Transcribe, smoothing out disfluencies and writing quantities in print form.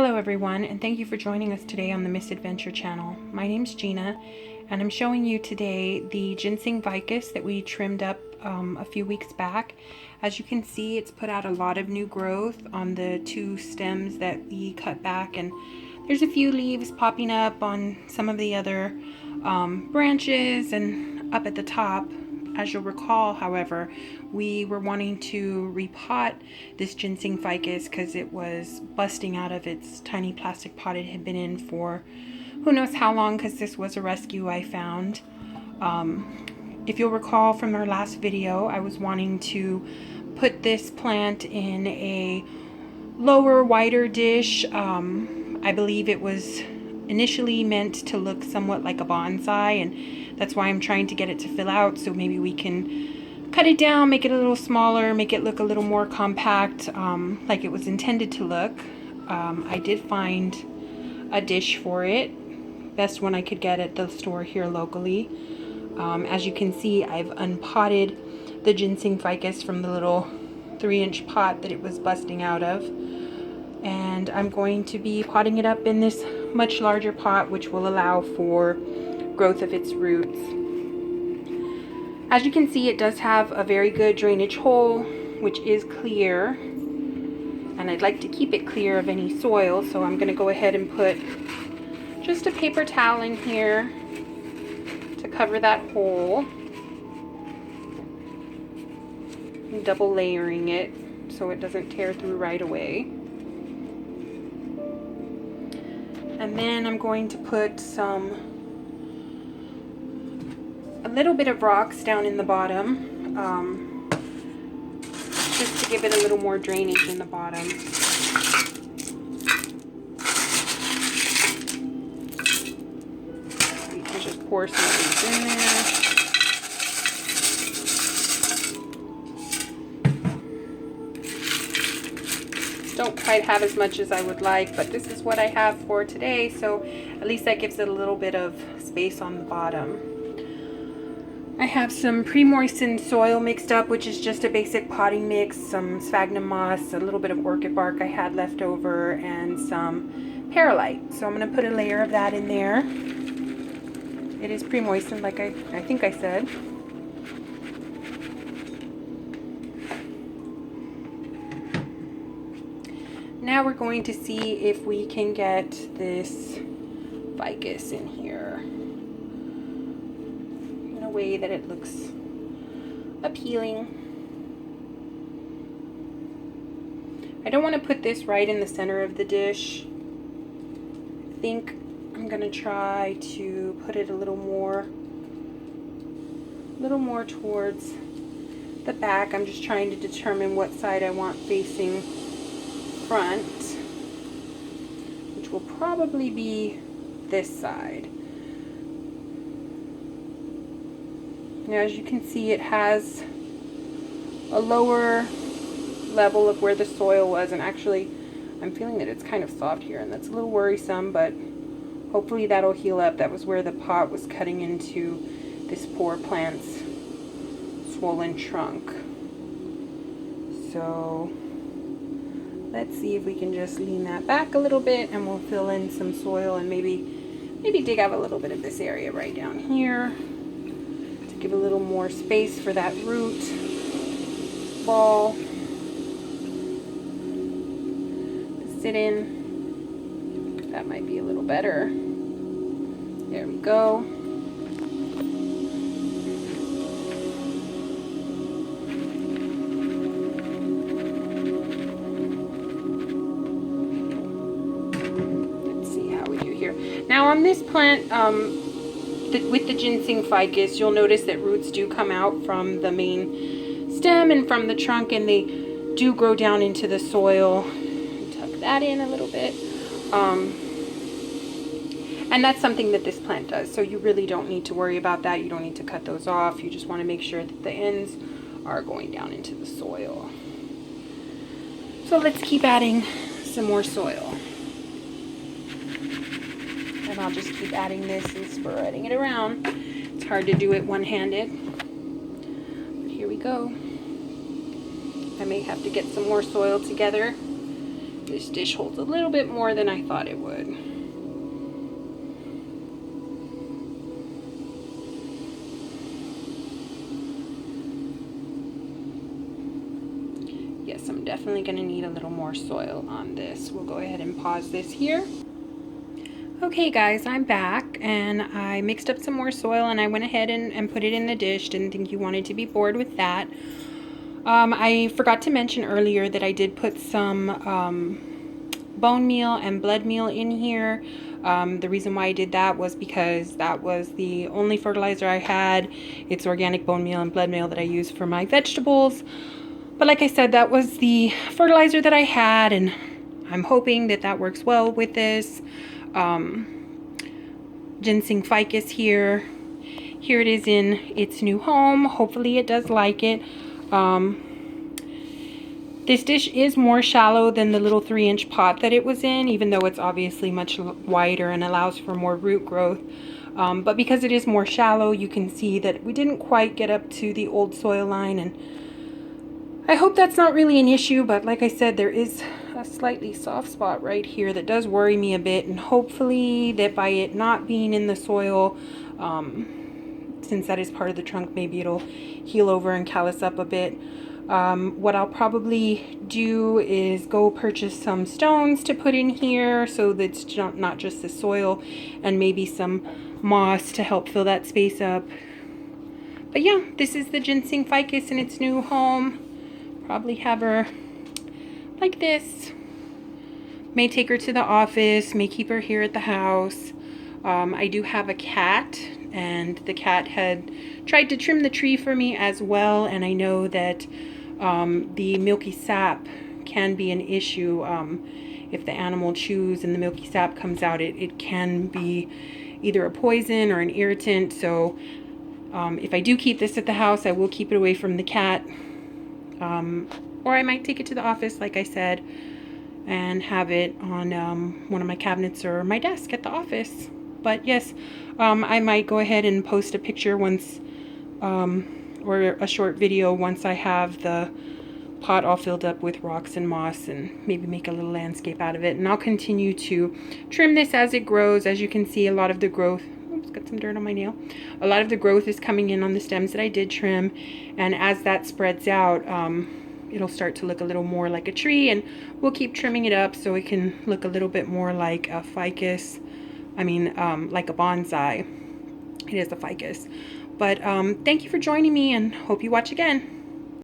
Hello everyone, and thank you for joining us today on the Misadventure channel. My name's Gina, and I'm showing you today the Ginseng Ficus that we trimmed up a few weeks back. As you can see, it's put out a lot of new growth on the two stems that we cut back, and there's a few leaves popping up on some of the other branches and up at the top. As you'll recall, however, we were wanting to repot this Ginseng Ficus because it was busting out of its tiny plastic pot it had been in for who knows how long, because this was a rescue I found. If you'll recall from our last video, I was wanting to put this plant in a lower, wider dish. I believe it was initially meant to look somewhat like a bonsai, and that's why I'm trying to get it to fill out, so maybe we can cut it down, make it a little smaller, make it look a little more compact, like it was intended to look. I did find a dish for it, best one I could get at the store here locally. As you can see, I've unpotted the Ginseng Ficus from the little 3-inch pot that it was busting out of, and I'm going to be potting it up in this much larger pot, which will allow for growth of its roots. As you can see, it does have a very good drainage hole, which is clear, and I'd like to keep it clear of any soil, so I'm going to go ahead and put just a paper towel in here to cover that hole, and double layering it so it doesn't tear through right away. And then I'm going to put a little bit of rocks down in the bottom, just to give it a little more drainage in the bottom. You can just pour some of these in there. Don't quite have as much as I would like, but this is what I have for today, so at least that gives it a little bit of space on the bottom. I have some pre-moistened soil mixed up, which is just a basic potting mix, some sphagnum moss, a little bit of orchid bark I had left over, and some perlite. So I'm going to put a layer of that in there. It is pre-moistened, like I think I said. Now we're going to see if we can get this ficus in here in a way that it looks appealing. I don't want to put this right in the center of the dish. I think I'm going to try to put it a little more towards the back. I'm just trying to determine what side I want facing front, which will probably be this side. Now, as you can see, it has a lower level of where the soil was, and actually I'm feeling that it's kind of soft here, and that's a little worrisome, but hopefully that'll heal up. That was where the pot was cutting into this poor plant's swollen trunk. So let's see if we can just lean that back a little bit, and we'll fill in some soil and maybe dig out a little bit of this area right down here to give a little more space for that root ball to sit in. That might be a little better. There we go. Now on this plant, with the Ginseng Ficus, you'll notice that roots do come out from the main stem and from the trunk, and they do grow down into the soil. Tuck that in a little bit. And that's something that this plant does, so you really don't need to worry about that. You don't need to cut those off. You just want to make sure that the ends are going down into the soil. So let's keep adding some more soil. And I'll just keep adding this and spreading it around. It's hard to do it one-handed, but here we go. I may have to get some more soil together This dish holds a little bit more than I thought it would. Yes, I'm definitely going to need a little more soil on this. We'll go ahead and pause this here. Okay guys, I'm back, and I mixed up some more soil and I went ahead and put it in the dish. Didn't think you wanted to be bored with that. I forgot to mention earlier that I did put some bone meal and blood meal in here. The reason why I did that was because that was the only fertilizer I had. It's organic bone meal and blood meal that I use for my vegetables. But like I said, that was the fertilizer that I had, and I'm hoping that that works well with this. Ginseng Ficus here. Here it is in its new home. Hopefully it does like it. This dish is more shallow than the little 3-inch pot that it was in, even though it's obviously much wider and allows for more root growth. But because it is more shallow, you can see that we didn't quite get up to the old soil line, and I hope that's not really an issue, but like I said, there is a slightly soft spot right here that does worry me a bit, and hopefully that by it not being in the soil, since that is part of the trunk, maybe it'll heal over and callus up a bit. What I'll probably do is go purchase some stones to put in here so that it's not just the soil, and maybe some moss to help fill that space up. But yeah, this is the Ginseng Ficus in its new home. Probably have her like this. May take her to the office, may keep her here at the house. I do have a cat, and the cat had tried to trim the tree for me as well, and I know that the milky sap can be an issue. If the animal chews and the milky sap comes out, it can be either a poison or an irritant. So if I do keep this at the house, I will keep it away from the cat. Or I might take it to the office, like I said, and have it on one of my cabinets or my desk at the office. But yes, I might go ahead and post a picture once, or a short video once I have the pot all filled up with rocks and moss, and maybe make a little landscape out of it. And I'll continue to trim this as it grows. As you can see, a lot of the growth, oops, got some dirt on my nail. A lot of the growth is coming in on the stems that I did trim, and as that spreads out, it'll start to look a little more like a tree, and we'll keep trimming it up so it can look a little bit more like a ficus. Like a bonsai. It is a ficus. But thank you for joining me, and hope you watch again.